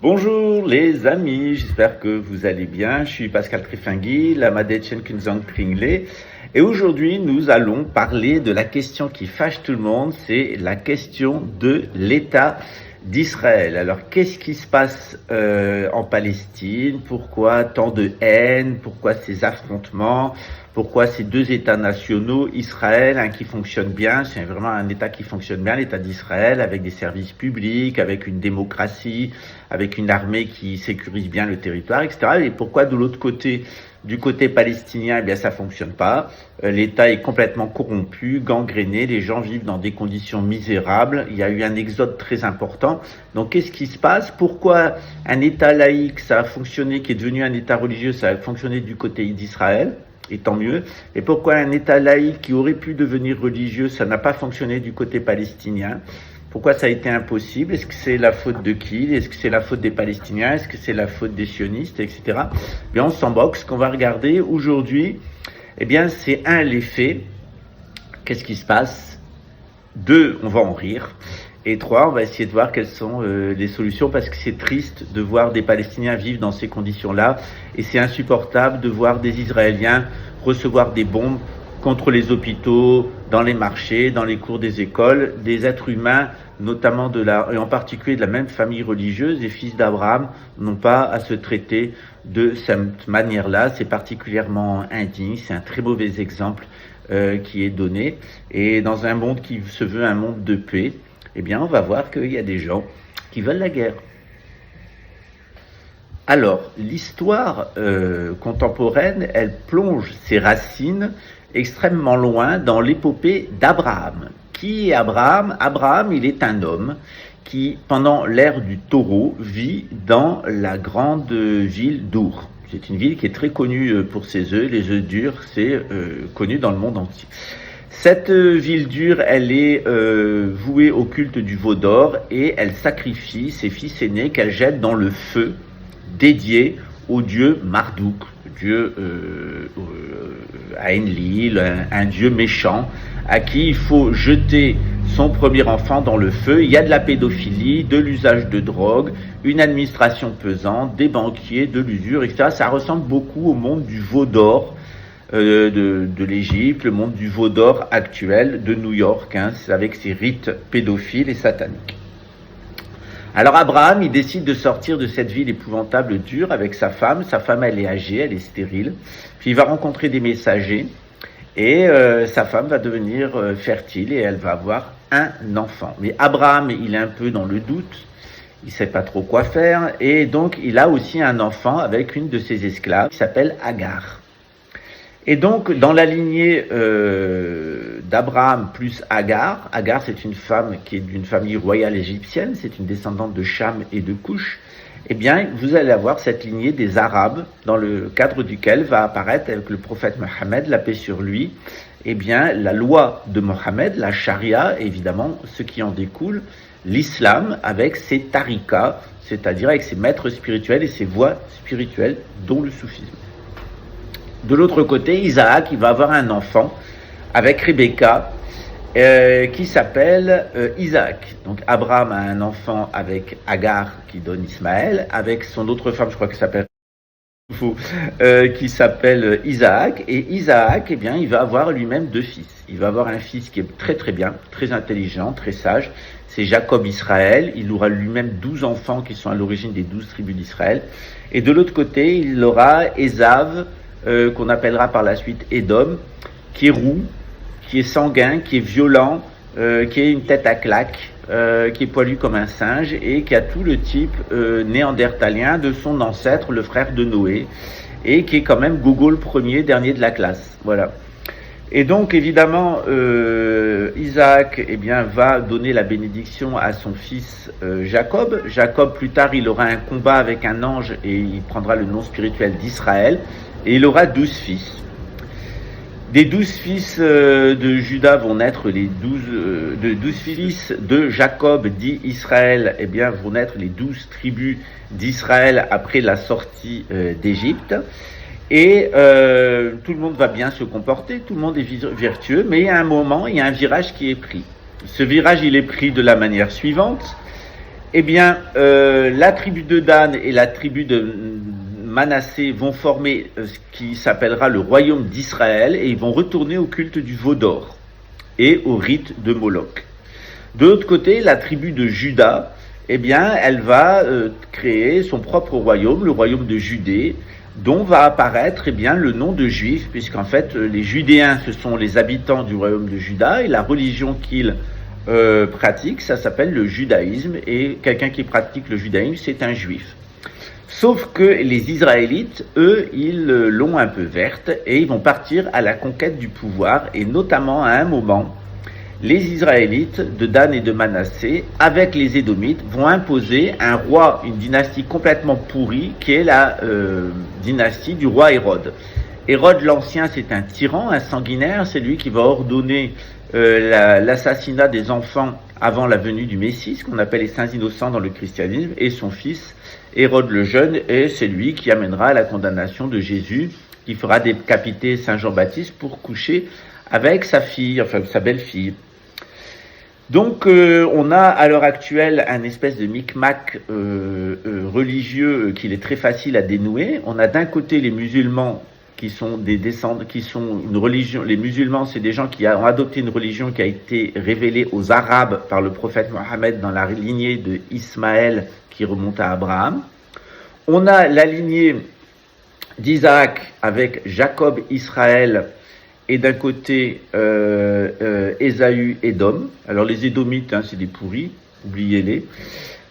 Bonjour les amis, j'espère que vous allez bien. Je suis Pascal Trifingui, la Madeleine Kunzang Kringle. Et aujourd'hui, nous allons parler de la question qui fâche tout le monde, c'est la question de l'État d'Israël. Alors, qu'est-ce qui se passe en Palestine? Pourquoi tant de haine? Pourquoi ces affrontements? Pourquoi ces deux États nationaux, Israël, qui fonctionne bien, c'est vraiment un État qui fonctionne bien, l'État d'Israël, avec des services publics, avec une démocratie, avec une armée qui sécurise bien le territoire, etc. Et pourquoi de l'autre côté, du côté palestinien, eh bien ça fonctionne pas. L'État est complètement corrompu, gangréné, les gens vivent dans des conditions misérables, il y a eu un exode très important. Donc qu'est-ce qui se passe? Pourquoi un État laïque, ça a fonctionné, qui est devenu un État religieux, ça a fonctionné du côté d'Israël? Et tant mieux. Et pourquoi un État laïque qui aurait pu devenir religieux, ça n'a pas fonctionné du côté palestinien? Pourquoi ça a été impossible? Est-ce que c'est la faute de qui? Est-ce que c'est la faute des Palestiniens? Est-ce que c'est la faute des sionistes, etc. Bien, on s'en moque. Ce qu'on va regarder aujourd'hui, eh bien, c'est les faits. Qu'est-ce qui se passe? 2, on va en rire. Et 3, on va essayer de voir quelles sont les solutions, parce que c'est triste de voir des Palestiniens vivre dans ces conditions-là, et c'est insupportable de voir des Israéliens recevoir des bombes contre les hôpitaux, dans les marchés, dans les cours des écoles, des êtres humains, notamment et en particulier de la même famille religieuse, les fils d'Abraham, n'ont pas à se traiter de cette manière-là. C'est particulièrement indigne, c'est un très mauvais exemple qui est donné. Et dans un monde qui se veut un monde de paix, eh bien, on va voir qu'il y a des gens qui veulent la guerre. Alors, l'histoire contemporaine, elle plonge ses racines extrêmement loin dans l'épopée d'Abraham. Qui est Abraham? Abraham, il est un homme qui, pendant l'ère du taureau, vit dans la grande ville d'Our. C'est une ville qui est très connue pour ses œufs. Les œufs durs, c'est connu dans le monde entier. Cette ville dure, elle est vouée au culte du veau d'or, et elle sacrifie ses fils aînés qu'elle jette dans le feu dédié au dieu Marduk, dieu à Enlil, un dieu méchant, à qui il faut jeter son premier enfant dans le feu. Il y a de la pédophilie, de l'usage de drogue, une administration pesante, des banquiers, de l'usure, etc. Ça ressemble beaucoup au monde du veau d'or de l'Égypte, le monde du veau d'or actuel de New York, avec ses rites pédophiles et sataniques. Alors Abraham, il décide de sortir de cette ville épouvantable, dure, avec sa femme. Sa femme, elle est âgée, elle est stérile. Puis il va rencontrer des messagers, et sa femme va devenir fertile, et elle va avoir un enfant. Mais Abraham, il est un peu dans le doute, il sait pas trop quoi faire, et donc il a aussi un enfant avec une de ses esclaves qui s'appelle Agar. Et donc, dans la lignée d'Abraham plus Agar, Agar, c'est une femme qui est d'une famille royale égyptienne, c'est une descendante de Cham et de Couch. Eh bien, vous allez avoir cette lignée des Arabes, dans le cadre duquel va apparaître, avec le prophète Mohammed, la paix sur lui, eh bien, la loi de Mohammed, la charia, évidemment, ce qui en découle, l'islam, avec ses tariqas, c'est-à-dire avec ses maîtres spirituels et ses voies spirituelles, dont le soufisme. De l'autre côté, Isaac, il va avoir un enfant avec Rebecca qui s'appelle Isaac. Donc Abraham a un enfant avec Agar qui donne Ismaël, avec son autre femme, je crois qu'elle s'appelle qui s'appelle Isaac. Et Isaac, eh bien, il va avoir lui-même 2 fils. Il va avoir un fils qui est très très bien, très intelligent, très sage. C'est Jacob Israël. Il aura lui-même 12 enfants qui sont à l'origine des 12 tribus d'Israël. Et de l'autre côté, il aura Ésav, qu'on appellera par la suite Édom, qui est roux, qui est sanguin, qui est violent, qui a une tête à claque, qui est poilu comme un singe, et qui a tout le type néandertalien de son ancêtre, le frère de Noé, et qui est quand même Gogol premier, dernier de la classe. Voilà. Et donc évidemment, Isaac, eh bien, va donner la bénédiction à son fils Jacob. Jacob, plus tard, il aura un combat avec un ange, et il prendra le nom spirituel d'Israël. Et il aura 12 fils. Des 12 fils de Juda vont naître les 12 fils de Jacob, dit Israël, eh bien, vont naître les 12 tribus d'Israël après la sortie d'Égypte. Et tout le monde va bien se comporter, tout le monde est vertueux, mais à un moment, il y a un virage qui est pris. Ce virage, il est pris de la manière suivante. Eh bien, la tribu de Dan et la tribu de Manassé vont former ce qui s'appellera le royaume d'Israël et ils vont retourner au culte du veau d'or et au rite de Moloch. De l'autre côté, la tribu de Juda, eh bien, elle va créer son propre royaume, le royaume de Judée, dont va apparaître eh bien, le nom de juif, puisqu'en fait, les Judéens, ce sont les habitants du royaume de Juda, et la religion qu'ils pratiquent, ça s'appelle le judaïsme, et quelqu'un qui pratique le judaïsme, c'est un juif. Sauf que les Israélites, eux, ils l'ont un peu verte, et ils vont partir à la conquête du pouvoir, et notamment à un moment, les Israélites de Dan et de Manassé, avec les Édomites, vont imposer un roi, une dynastie complètement pourrie, qui est la dynastie du roi Hérode. Hérode l'Ancien, c'est un tyran, un sanguinaire, c'est lui qui va ordonner l'assassinat des enfants avant la venue du Messie, ce qu'on appelle les saints innocents dans le christianisme, et son fils, Hérode le Jeune, et c'est lui qui amènera à la condamnation de Jésus, qui fera décapiter Saint Jean-Baptiste pour coucher avec sa fille, enfin sa belle-fille. Donc on a à l'heure actuelle un espèce de micmac religieux qu'il est très facile à dénouer. On a d'un côté les musulmans qui sont des descendants, qui sont une religion. Les musulmans, c'est des gens qui ont adopté une religion qui a été révélée aux Arabes par le prophète Mohammed dans la lignée de Ismaël qui remonte à Abraham. On a la lignée d'Isaac avec Jacob, Israël, et d'un côté Ésaü, Édom. Alors les Édomites, c'est des pourris, oubliez-les.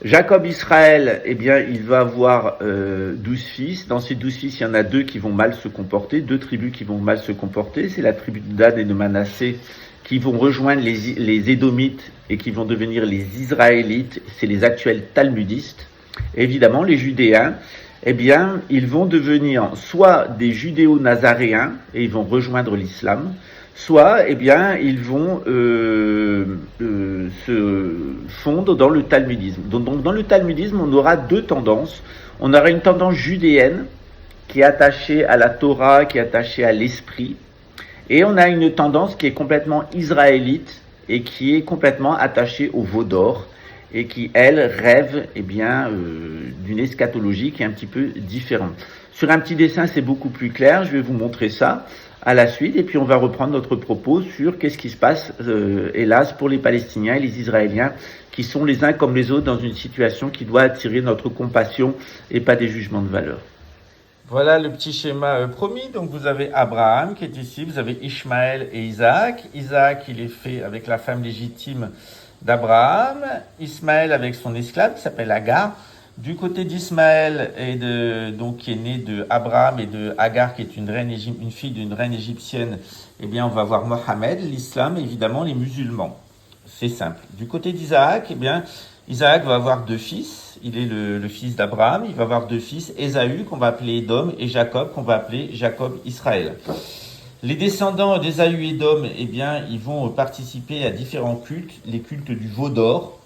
Jacob, Israël, eh bien, il va avoir 12 fils. Dans ces 12 fils, il y en a 2 qui vont mal se comporter, 2 tribus qui vont mal se comporter. C'est la tribu de Dan et de Manassé qui vont rejoindre les Édomites et qui vont devenir les Israélites. C'est les actuels talmudistes. Et évidemment, les Judéens, eh bien, ils vont devenir soit des judéo-nazaréens et ils vont rejoindre l'islam, soit, eh bien, ils vont se fondre dans le talmudisme. Donc, dans le talmudisme, on aura 2 tendances. On aura une tendance judéenne qui est attachée à la Torah, qui est attachée à l'esprit, et on a une tendance qui est complètement israélite et qui est complètement attachée au veau d'or, et qui, elle, rêve eh bien, d'une eschatologie qui est un petit peu différente. Sur un petit dessin, c'est beaucoup plus clair, je vais vous montrer ça à la suite, et puis on va reprendre notre propos sur qu'est-ce qui se passe, hélas, pour les Palestiniens et les Israéliens, qui sont les uns comme les autres dans une situation qui doit attirer notre compassion et pas des jugements de valeur. Voilà le petit schéma promis. Donc vous avez Abraham qui est ici, vous avez Ishmaël et Isaac. Isaac, il est fait avec la femme légitime d'Abraham, Ismaël avec son esclave qui s'appelle Agar. Du côté d'Ismaël donc qui est né de Abraham et de Agar qui est une fille d'une reine égyptienne, eh bien on va voir Mohammed, l'islam et évidemment les musulmans. C'est simple. Du côté d'Isaac, eh bien Isaac va avoir 2 fils. Il est le fils d'Abraham. Il va avoir 2 fils, Ésaü qu'on va appeler Édom et Jacob qu'on va appeler Jacob Israël. Les descendants d'Ésaü et d'Édom, eh bien, ils vont participer à différents cultes, les cultes du veau d'or,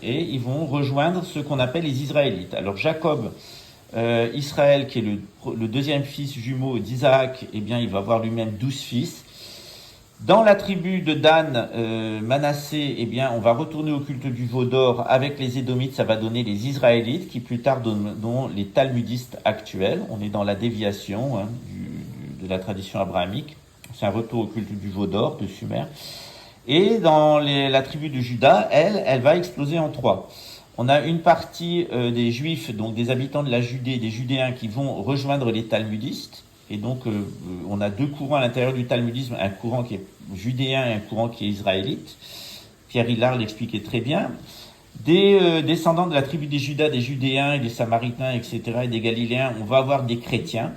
et ils vont rejoindre ce qu'on appelle les Israélites. Alors Jacob, Israël, qui est le deuxième fils jumeau d'Isaac, eh bien, il va avoir lui-même 12 fils. Dans la tribu de Dan, Manassé, eh bien, on va retourner au culte du veau d'or avec les Édomites, ça va donner les Israélites, qui plus tard donneront les talmudistes actuels. On est dans la déviation de la tradition abrahamique. C'est un retour au culte du veau d'or de Sumer. Et dans la tribu de Juda, elle va exploser en 3. On a une partie des Juifs, donc des habitants de la Judée, des Judéens, qui vont rejoindre les talmudistes. Et donc, on a 2 courants à l'intérieur du talmudisme, un courant qui est judéen et un courant qui est israélite. Pierre Hillard l'expliquait très bien. Des descendants de la tribu des Judas, des Judéens et des Samaritains, etc., et des Galiléens, on va avoir des chrétiens.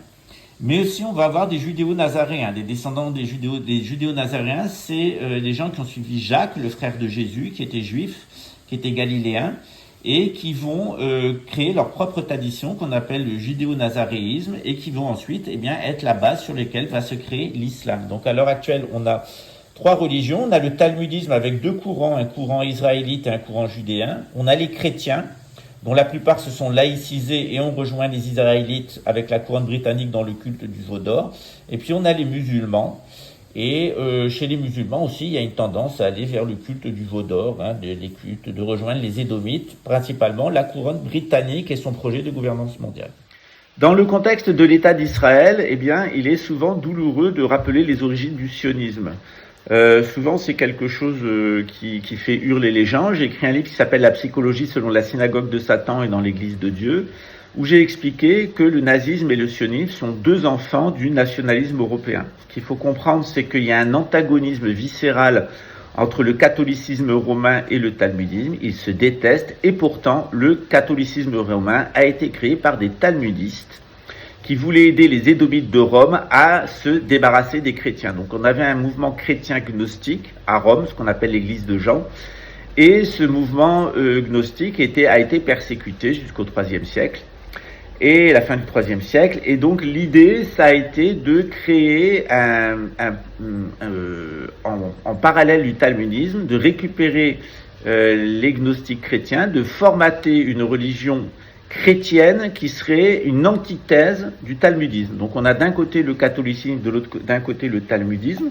Mais aussi, on va avoir des judéo-nazaréens. Des descendants des judéo-nazaréens, c'est les gens qui ont suivi Jacques, le frère de Jésus, qui était juif, qui était galiléen, et qui vont créer leur propre tradition qu'on appelle le judéo-nazaréisme, et qui vont ensuite eh bien, être la base sur laquelle va se créer l'islam. Donc à l'heure actuelle, on a 3 religions. On a le talmudisme avec 2 courants, un courant israélite et un courant judéen. On a les chrétiens, dont la plupart se sont laïcisés et ont rejoint les Israélites avec la couronne britannique dans le culte du veau d'or. Et puis on a les musulmans. Et chez les musulmans aussi, il y a une tendance à aller vers le culte du veau d'or, de rejoindre les Édomites, principalement la couronne britannique et son projet de gouvernance mondiale. Dans le contexte de l'État d'Israël, eh bien, il est souvent douloureux de rappeler les origines du sionisme. Souvent, c'est quelque chose qui fait hurler les gens. J'ai écrit un livre qui s'appelle La psychologie selon la synagogue de Satan et dans l'Église de Dieu, où j'ai expliqué que le nazisme et le sionisme sont deux enfants du nationalisme européen. Ce qu'il faut comprendre, c'est qu'il y a un antagonisme viscéral entre le catholicisme romain et le talmudisme. Ils se détestent et pourtant, le catholicisme romain a été créé par des talmudistes qui voulaient aider les Édomites de Rome à se débarrasser des chrétiens. Donc on avait un mouvement chrétien gnostique à Rome, ce qu'on appelle l'église de Jean, et ce mouvement gnostique a été persécuté jusqu'au IIIe siècle. Et la fin du IIIe siècle, et donc l'idée, ça a été de créer en parallèle du talmudisme, de récupérer les gnostiques chrétiens, de formater une religion chrétienne qui serait une antithèse du talmudisme. Donc on a d'un côté le catholicisme, d'un côté le talmudisme.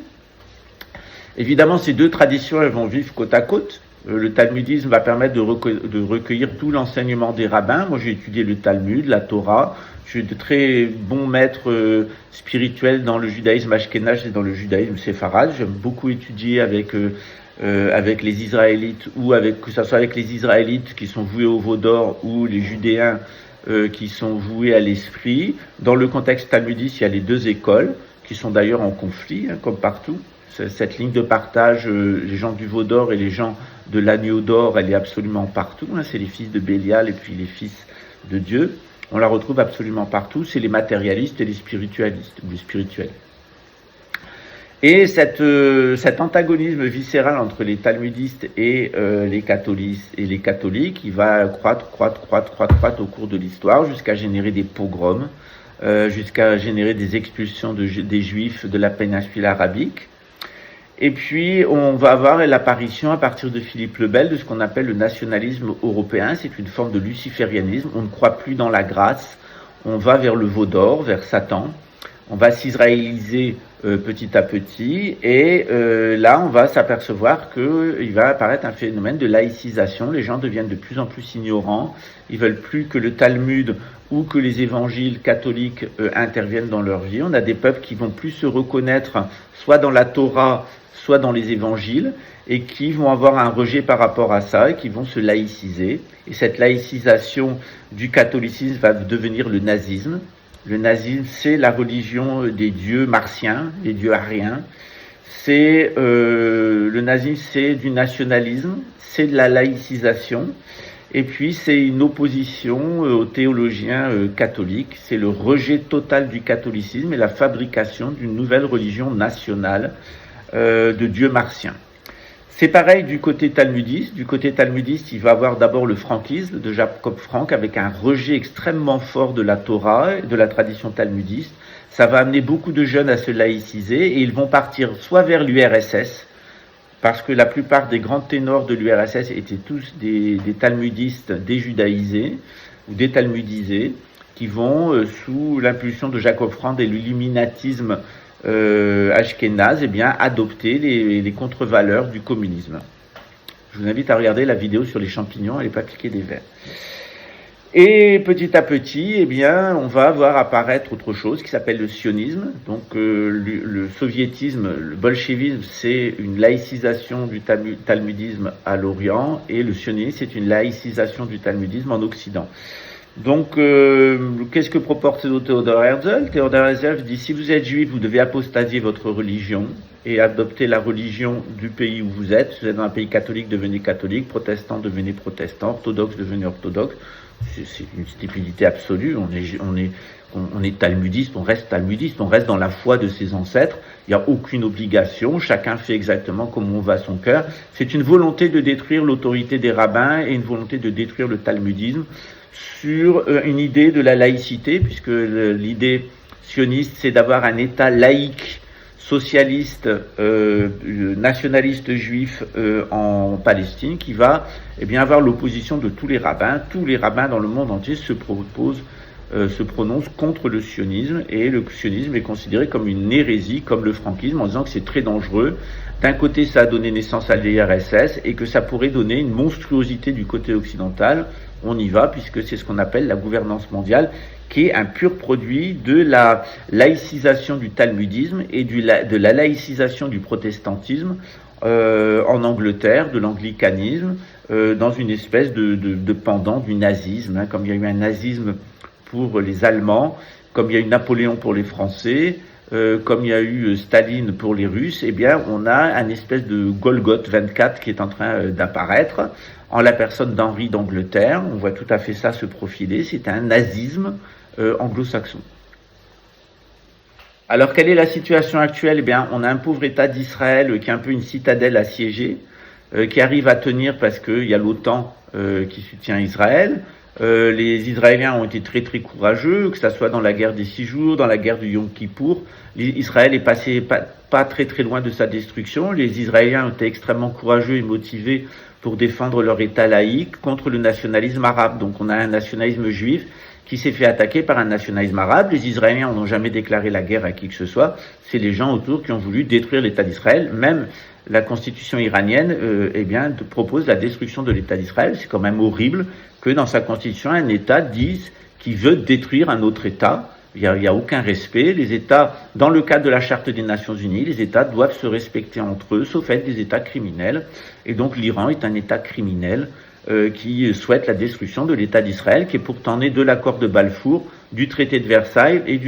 Évidemment, ces deux traditions, elles vont vivre côte à côte. Le talmudisme va permettre de recueillir tout l'enseignement des rabbins. Moi, j'ai étudié le Talmud, la Torah. Je suis de très bons maîtres spirituels dans le judaïsme ashkénaze et dans le judaïsme séfarade. J'aime beaucoup étudier avec les Israélites, que ce soit avec les Israélites qui sont voués au veau d'or ou les Judéens qui sont voués à l'esprit. Dans le contexte talmudiste, il y a les deux écoles qui sont d'ailleurs en conflit, comme partout. Cette ligne de partage, les gens du veau d'or et les gens de l'agneau d'or, elle est absolument partout. C'est les fils de Bélial et puis les fils de Dieu. On la retrouve absolument partout. C'est les matérialistes et les spiritualistes, ou les spirituels. Et cet antagonisme viscéral entre les talmudistes et les catholiques, il va croître au cours de l'histoire jusqu'à générer des pogroms, jusqu'à générer des expulsions des juifs de la péninsule arabique. Et puis, on va avoir l'apparition à partir de Philippe le Bel de ce qu'on appelle le nationalisme européen. C'est une forme de luciférianisme. On ne croit plus dans la grâce. On va vers le veau d'or, vers Satan. On va s'israéliser petit à petit. Et là, on va s'apercevoir qu'il va apparaître un phénomène de laïcisation. Les gens deviennent de plus en plus ignorants. Ils veulent plus que le Talmud ou que les évangiles catholiques interviennent dans leur vie. On a des peuples qui vont plus se reconnaître soit dans la Torah, soit dans les évangiles, et qui vont avoir un rejet par rapport à ça, et qui vont se laïciser. Et cette laïcisation du catholicisme va devenir le nazisme. Le nazisme, c'est la religion des dieux martiens, des dieux ariens. Le nazisme, c'est du nationalisme, c'est de la laïcisation. Et puis, c'est une opposition aux théologiens catholiques. C'est le rejet total du catholicisme et la fabrication d'une nouvelle religion nationale de dieux martiens. C'est pareil du côté talmudiste. Du côté talmudiste, il va avoir d'abord le frankisme de Jacob Frank avec un rejet extrêmement fort de la Torah, de la tradition talmudiste. Ça va amener beaucoup de jeunes à se laïciser et ils vont partir soit vers l'URSS, parce que la plupart des grands ténors de l'URSS étaient tous des talmudistes déjudaïsés ou détalmudisés, qui vont, sous l'impulsion de Jacob Frank et l'illuminatisme ashkénaze, adopter les contre-valeurs du communisme. Je vous invite à regarder la vidéo sur les champignons, elle n'est pas cliquée des verres. Et petit à petit, on va voir apparaître autre chose qui s'appelle le sionisme. Donc le soviétisme, le bolchevisme, c'est une laïcisation du talmudisme à l'Orient, et le sionisme, c'est une laïcisation du talmudisme en Occident. Donc, qu'est-ce que propose Theodor Herzl? Theodor Herzl dit, si vous êtes juif, vous devez apostasier votre religion et adopter la religion du pays où vous êtes. Si vous êtes dans un pays catholique, devenez catholique, protestant, devenez protestant, orthodoxe, devenez orthodoxe. C'est une stupidité absolue. On est talmudiste, on reste talmudiste, on reste dans la foi de ses ancêtres. Il n'y a aucune obligation, chacun fait exactement comme on va à son cœur. C'est une volonté de détruire l'autorité des rabbins et une volonté de détruire le talmudisme sur une idée de la laïcité, puisque l'idée sioniste, c'est d'avoir un État laïque, socialiste, nationaliste juif en Palestine, qui va avoir l'opposition de tous les rabbins. Tous les rabbins dans le monde entier se proposent se prononce contre le sionisme, et le sionisme est considéré comme une hérésie, comme le franquisme, en disant que c'est très dangereux. D'un côté, ça a donné naissance à l'IRSS, et que ça pourrait donner une monstruosité du côté occidental. On y va, puisque c'est ce qu'on appelle la gouvernance mondiale, qui est un pur produit de la laïcisation du talmudisme et de la laïcisation du protestantisme en Angleterre, de l'anglicanisme, dans une espèce de pendant du nazisme, hein, comme il y a eu un nazisme pour les Allemands, comme il y a eu Napoléon pour les Français, comme il y a eu Staline pour les Russes. Eh bien, on a un espèce de Golgoth 24 qui est en train d'apparaître en la personne d'Henri d'Angleterre. On voit tout à fait ça se profiler. C'est un nazisme anglo-saxon. Alors, quelle est la situation actuelle? Eh bien, on a un pauvre État d'Israël qui est un peu une citadelle assiégée, qui arrive à tenir parce qu'il y a l'OTAN qui soutient Israël. Les Israéliens ont été très très courageux, que ça soit dans la guerre des 6 jours, dans la guerre du Yom Kippour. Israël est passé pas très très loin de sa destruction. Les Israéliens ont été extrêmement courageux et motivés pour défendre leur État laïque contre le nationalisme arabe. Donc on a un nationalisme juif qui s'est fait attaquer par un nationalisme arabe. Les Israéliens n'ont jamais déclaré la guerre à qui que ce soit. C'est les gens autour qui ont voulu détruire l'État d'Israël. Même la constitution iranienne propose la destruction de l'État d'Israël. C'est quand même horrible que dans sa constitution, un État dise qu'il veut détruire un autre État. Il y a aucun respect. Les États, dans le cadre de la Charte des Nations Unies, les États doivent se respecter entre eux, sauf être des États criminels. Et donc l'Iran est un État criminel qui souhaite la destruction de l'État d'Israël, qui est pourtant né de l'accord de Balfour, du traité de Versailles et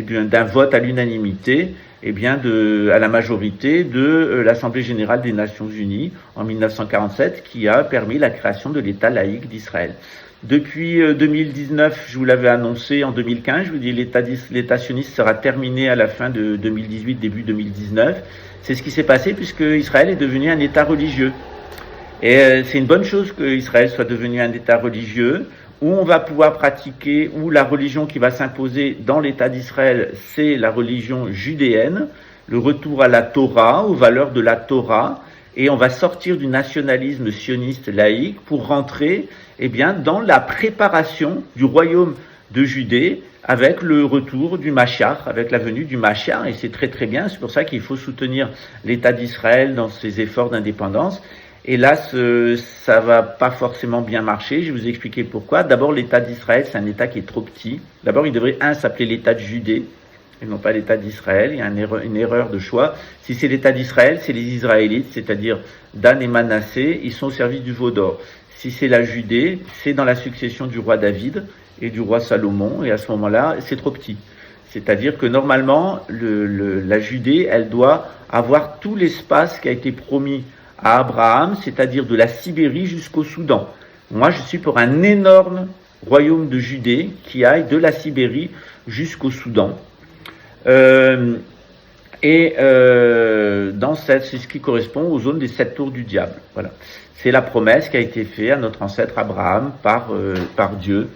d'un vote à l'unanimité, à la majorité de l'Assemblée générale des Nations Unies en 1947, qui a permis la création de l'État laïque d'Israël. Depuis 2019, je vous l'avais annoncé en 2015, je vous dis l'État sioniste sera terminé à la fin de 2018, début 2019. C'est ce qui s'est passé puisque Israël est devenu un État religieux. Et c'est une bonne chose qu'Israël soit devenu un État religieux, où on va pouvoir pratiquer, où la religion qui va s'imposer dans l'État d'Israël, c'est la religion judéenne, le retour à la Torah, aux valeurs de la Torah, et on va sortir du nationalisme sioniste laïque pour rentrer dans la préparation du royaume de Judée avec le retour du Mashiach, avec la venue du Mashiach, et c'est très très bien, c'est pour ça qu'il faut soutenir l'État d'Israël dans ses efforts d'indépendance. Hélas, ça va pas forcément bien marcher. Je vais vous expliquer pourquoi. D'abord, l'État d'Israël, c'est un État qui est trop petit. D'abord, il devrait, s'appeler l'État de Judée, et non pas l'État d'Israël. Il y a une erreur de choix. Si c'est l'État d'Israël, c'est les Israélites, c'est-à-dire Dan et Manassé, ils sont au service du veau d'or. Si c'est la Judée, c'est dans la succession du roi David et du roi Salomon, et à ce moment-là, c'est trop petit. C'est-à-dire que normalement, la Judée, elle doit avoir tout l'espace qui a été promis à Abraham, c'est-à-dire de la Sibérie jusqu'au Soudan. Moi, je suis pour un énorme royaume de Judée qui aille de la Sibérie jusqu'au Soudan. C'est ce qui correspond aux zones des 7 tours du diable. Voilà. C'est la promesse qui a été faite à notre ancêtre Abraham par Dieu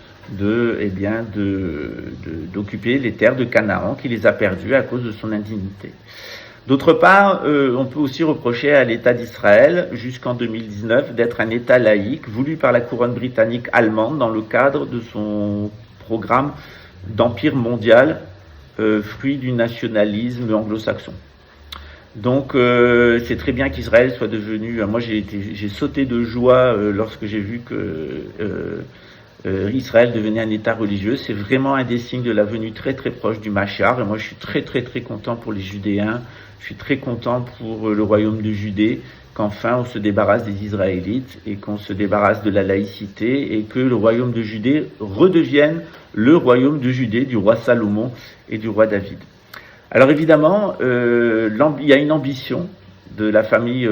d'occuper les terres de Canaan, qui les a perdues à cause de son indignité. D'autre part, on peut aussi reprocher à l'État d'Israël, jusqu'en 2019, d'être un État laïque voulu par la couronne britannique allemande dans le cadre de son programme d'empire mondial, fruit du nationalisme anglo-saxon. Donc, c'est très bien qu'Israël soit devenu... moi, j'ai sauté de joie lorsque j'ai vu que Israël devenait un État religieux. C'est vraiment un des signes de la venue très très proche du Mashiach. Et moi, je suis très très très content pour les Judéens. Je suis très content pour le royaume de Judée, qu'enfin on se débarrasse des Israélites et qu'on se débarrasse de la laïcité et que le royaume de Judée redevienne le royaume de Judée du roi Salomon et du roi David. Alors évidemment, il y a une ambition de la famille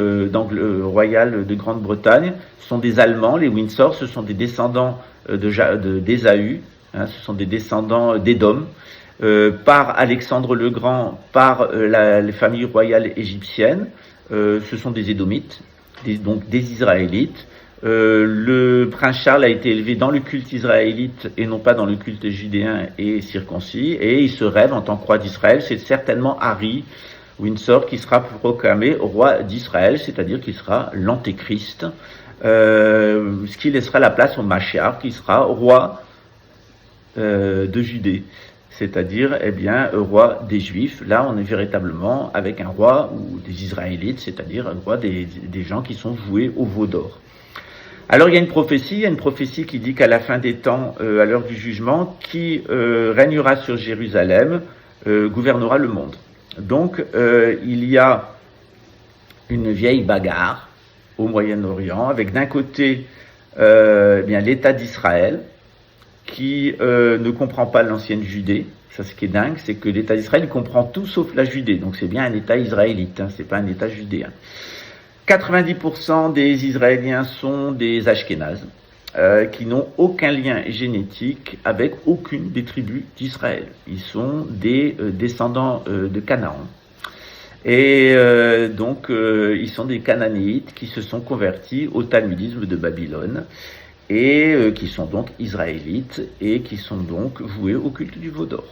royale de Grande-Bretagne. Ce sont des Allemands, les Windsor, ce sont des descendants d'Ésaü, ce sont des descendants d'Édom. Par Alexandre le Grand, par les familles royales égyptiennes, ce sont des Édomites, donc des Israélites. Le prince Charles a été élevé dans le culte israélite et non pas dans le culte judéen et circoncis, et il se rêve en tant que roi d'Israël. C'est certainement Harry Windsor qui sera proclamé roi d'Israël, c'est-à-dire qu'il sera l'antéchrist, ce qui laissera la place au Mashiach, qui sera roi de Judée, c'est-à-dire roi des Juifs. Là, on est véritablement avec un roi ou des Israélites, c'est-à-dire un roi des gens qui sont voués au veau d'or. Alors il y a une prophétie qui dit qu'à la fin des temps, à l'heure du jugement, qui régnera sur Jérusalem, gouvernera le monde. Donc il y a une vieille bagarre au Moyen-Orient avec d'un côté l'État d'Israël qui ne comprend pas l'ancienne Judée. Ça, ce qui est dingue, c'est que l'État d'Israël comprend tout sauf la Judée. Donc c'est bien un État israélite, c'est pas un État judéen. 90% des Israéliens sont des Ashkénazes, qui n'ont aucun lien génétique avec aucune des tribus d'Israël. Ils sont des descendants de Canaan. Et donc, ils sont des Cananéites qui se sont convertis au talmudisme de Babylone et qui sont donc israélites et qui sont donc voués au culte du veau d'or.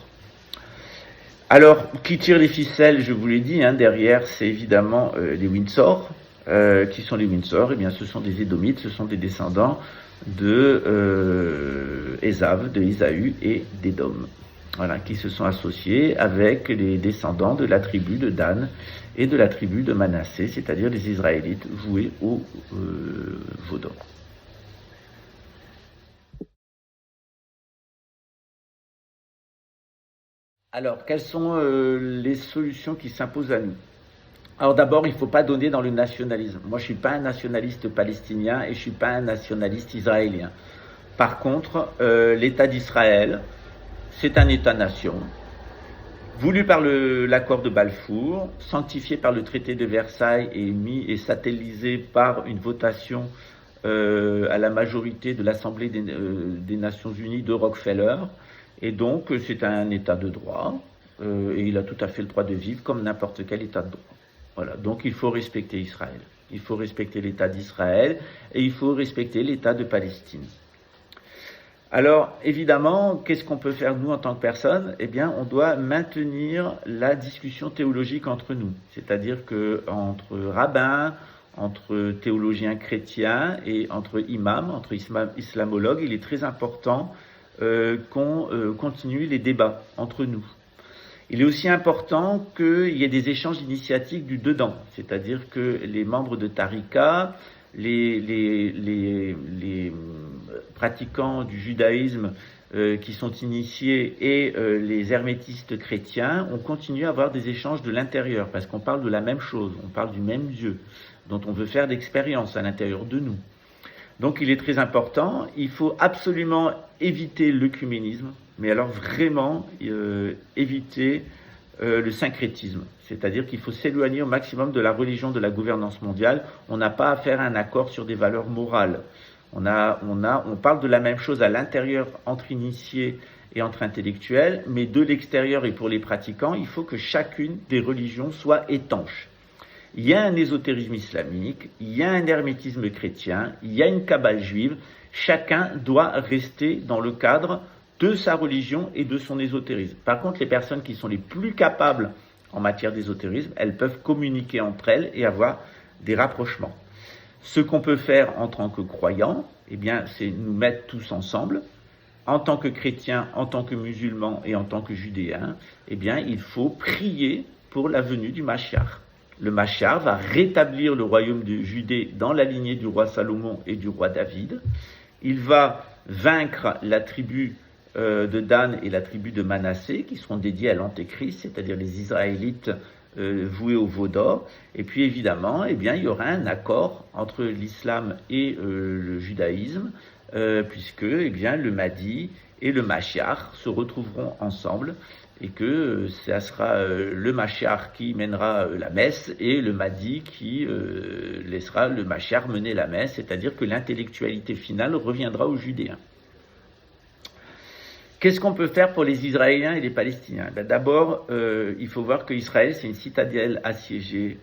Alors, qui tire les ficelles, je vous l'ai dit, derrière, c'est évidemment les Windsor. Qui sont les Windsor? Eh bien, ce sont des Édomites, ce sont des descendants de Ésav, de Ésaü et d'Édom. Voilà, qui se sont associés avec les descendants de la tribu de Dan et de la tribu de Manassé, c'est-à-dire les Israélites voués au veau d'or. Alors, quelles sont les solutions qui s'imposent à nous? Alors d'abord, il ne faut pas donner dans le nationalisme. Moi, je ne suis pas un nationaliste palestinien et je ne suis pas un nationaliste israélien. Par contre, l'État d'Israël, c'est un État-nation, voulu par l'accord de Balfour, sanctifié par le traité de Versailles et satellisé par une votation à la majorité de l'Assemblée des Nations Unies de Rockefeller. Et donc, c'est un État de droit et il a tout à fait le droit de vivre comme n'importe quel État de droit. Voilà, donc il faut respecter Israël. Il faut respecter l'État d'Israël et il faut respecter l'État de Palestine. Alors, évidemment, qu'est-ce qu'on peut faire nous en tant que personne? Eh bien, on doit maintenir la discussion théologique entre nous. C'est-à-dire que entre rabbins, entre théologiens chrétiens et entre imams, entre islamologues, il est très important qu'on continue les débats entre nous. Il est aussi important qu'il y ait des échanges initiatiques du dedans, c'est-à-dire que les membres de Tariqa, les pratiquants du judaïsme qui sont initiés et les hermétistes chrétiens ont continué à avoir des échanges de l'intérieur, parce qu'on parle de la même chose, on parle du même Dieu, dont on veut faire l'expérience à l'intérieur de nous. Donc il est très important, il faut absolument éviter l'œcuménisme, mais alors vraiment éviter le syncrétisme. C'est-à-dire qu'il faut s'éloigner au maximum de la religion de la gouvernance mondiale. On n'a pas à faire un accord sur des valeurs morales. On parle de la même chose à l'intérieur entre initiés et entre intellectuels, mais de l'extérieur et pour les pratiquants, il faut que chacune des religions soit étanche. Il y a un ésotérisme islamique, il y a un hermétisme chrétien, il y a une kabbale juive. Chacun doit rester dans le cadre de sa religion et de son ésotérisme. Par contre, les personnes qui sont les plus capables en matière d'ésotérisme, elles peuvent communiquer entre elles et avoir des rapprochements. Ce qu'on peut faire en tant que croyants, eh bien, c'est nous mettre tous ensemble. En tant que chrétiens, en tant que musulmans et en tant que judéens, eh bien, il faut prier pour la venue du Mashiach. Le Mashiach va rétablir le royaume de Judée dans la lignée du roi Salomon et du roi David. Il va vaincre la tribu de Dan et la tribu de Manassé, qui seront dédiés à l'Antéchrist, c'est-à-dire les Israélites voués au veau d'or. Et puis évidemment, eh bien, il y aura un accord entre l'islam et le judaïsme, puisque eh bien, le Mahdi et le Mashiach se retrouveront ensemble, et que ça sera le Mashiach qui mènera la messe et le Mahdi qui laissera le Mashiach mener la messe, c'est-à-dire que l'intellectualité finale reviendra aux Judéens. Qu'est-ce qu'on peut faire pour les Israéliens et les Palestiniens? D'abord, il faut voir qu'Israël, c'est une citadelle assiégée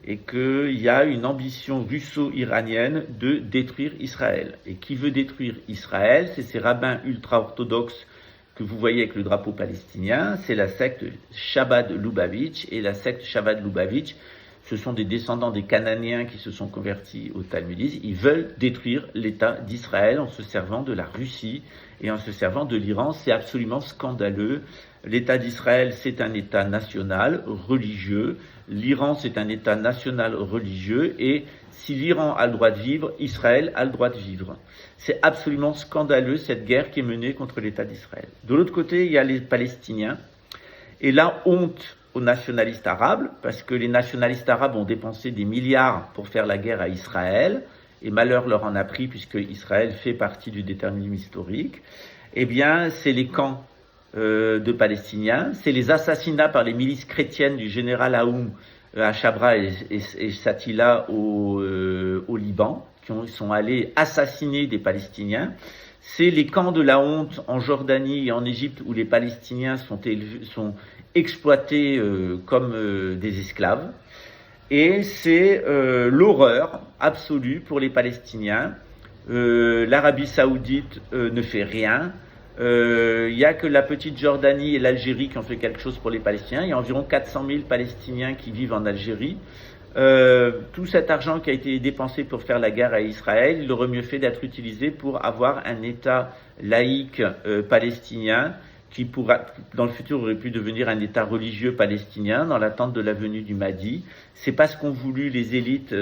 et qu'il y a une ambition russo-iranienne de détruire Israël. Et qui veut détruire Israël? C'est ces rabbins ultra-orthodoxes que vous voyez avec le drapeau palestinien. C'est la secte Chabad-Lubavitch. Et la secte Chabad-Lubavitch, ce sont des descendants des Cananéens qui se sont convertis au talmudisme. Ils veulent détruire l'État d'Israël en se servant de la Russie et en se servant de l'Iran. C'est absolument scandaleux. L'État d'Israël, c'est un État national, religieux. L'Iran, c'est un État national, religieux. Et si l'Iran a le droit de vivre, Israël a le droit de vivre. C'est absolument scandaleux, cette guerre qui est menée contre l'État d'Israël. De l'autre côté, il y a les Palestiniens. Et là, honte aux nationalistes arabes, parce que les nationalistes arabes ont dépensé des milliards pour faire la guerre à Israël, et malheur leur en a pris, puisque Israël fait partie du déterminisme historique. Eh bien, c'est les camps de Palestiniens, c'est les assassinats par les milices chrétiennes du général Aoun à Chabra et Satila au Liban, qui sont allés assassiner des Palestiniens. C'est les camps de la honte en Jordanie et en Égypte où les Palestiniens sont exploités comme des esclaves. Et c'est l'horreur absolue pour les Palestiniens. L'Arabie Saoudite ne fait rien. Il n'y a que la petite Jordanie et l'Algérie qui ont fait quelque chose pour les Palestiniens. Il y a environ 400 000 Palestiniens qui vivent en Algérie. Tout cet argent qui a été dépensé pour faire la guerre à Israël, il aurait mieux fait d'être utilisé pour avoir un État laïque palestinien qui pourra, dans le futur, aurait pu devenir un État religieux palestinien dans l'attente de la venue du Mahdi. C'est pas ce qu'ont voulu les élites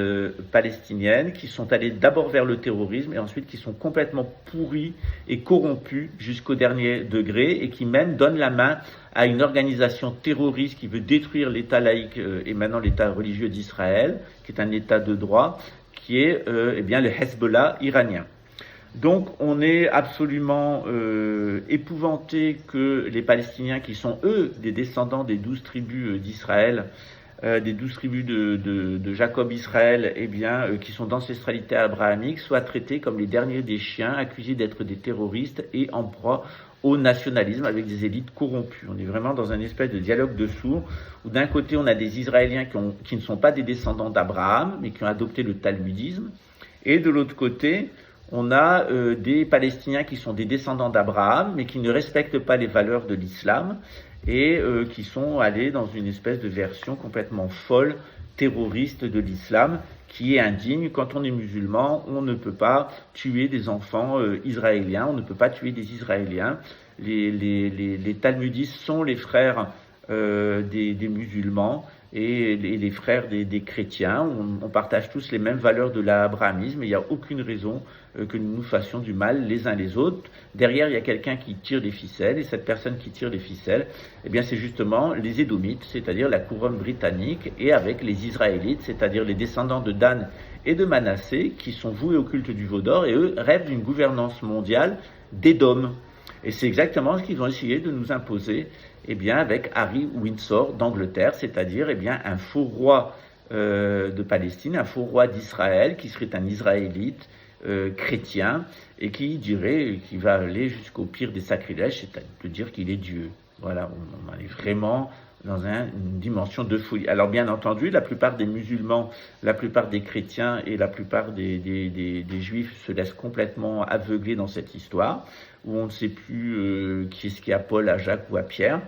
palestiniennes, qui sont allées d'abord vers le terrorisme et ensuite qui sont complètement pourries et corrompues jusqu'au dernier degré et qui même donnent la main à une organisation terroriste qui veut détruire l'État laïque et maintenant l'État religieux d'Israël, qui est un État de droit, qui est eh bien le Hezbollah iranien. Donc on est absolument épouvanté que les Palestiniens, qui sont eux des descendants des 12 tribus d'Israël, des 12 tribus de Jacob Israël, eh bien, qui sont d'ancestralité abrahamique, soient traités comme les derniers des chiens, accusés d'être des terroristes et en proie au nationalisme avec des élites corrompues. On est vraiment dans un espèce de dialogue de sourds où d'un côté on a des Israéliens qui ne sont pas des descendants d'Abraham mais qui ont adopté le talmudisme, et de l'autre côté on a des Palestiniens qui sont des descendants d'Abraham mais qui ne respectent pas les valeurs de l'islam et qui sont allés dans une espèce de version complètement folle, terroriste de l'islam, qui est indigne. Quand on est musulman, on ne peut pas tuer des enfants israéliens, on ne peut pas tuer des Israéliens. Les talmudistes sont les frères des musulmans et les frères des chrétiens. On partage tous les mêmes valeurs de l'abrahamisme et il n'y a aucune raison que nous nous fassions du mal les uns les autres. Derrière, il y a quelqu'un qui tire des ficelles, et cette personne qui tire des ficelles, eh bien, c'est justement les Édomites, c'est-à-dire la couronne britannique, et avec les Israélites, c'est-à-dire les descendants de Dan et de Manassé, qui sont voués au culte du veau d'or, et eux rêvent d'une gouvernance mondiale d'Édom. Et c'est exactement ce qu'ils ont essayé de nous imposer, eh bien, avec Harry Windsor d'Angleterre, c'est-à-dire, eh bien, un faux roi de Palestine, un faux roi d'Israël, qui serait un Israélite, chrétien, et qui dirait, qui va aller jusqu'au pire des sacrilèges, c'est-à-dire de dire qu'il est Dieu. Voilà, on est vraiment dans une dimension de folie. Alors bien entendu, la plupart des musulmans, la plupart des chrétiens et la plupart des juifs se laissent complètement aveugler dans cette histoire, où on ne sait plus qui est-ce qui est à Paul, à Jacques ou à Pierre.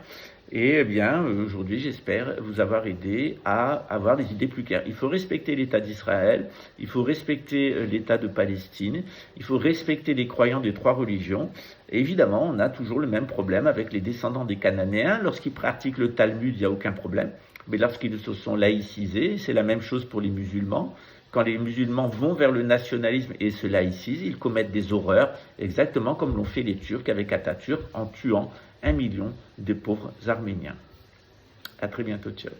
Et eh bien, aujourd'hui, j'espère vous avoir aidé à avoir des idées plus claires. Il faut respecter l'État d'Israël, il faut respecter l'État de Palestine, il faut respecter les croyants des trois religions. Et évidemment, on a toujours le même problème avec les descendants des Cananéens. Lorsqu'ils pratiquent le Talmud, il n'y a aucun problème. Mais lorsqu'ils se sont laïcisés, c'est la même chose pour les musulmans. Quand les musulmans vont vers le nationalisme et se laïcisent, ils commettent des horreurs, exactement comme l'ont fait les Turcs avec Atatürk en tuant 1 million de pauvres Arméniens. À très bientôt, ciao.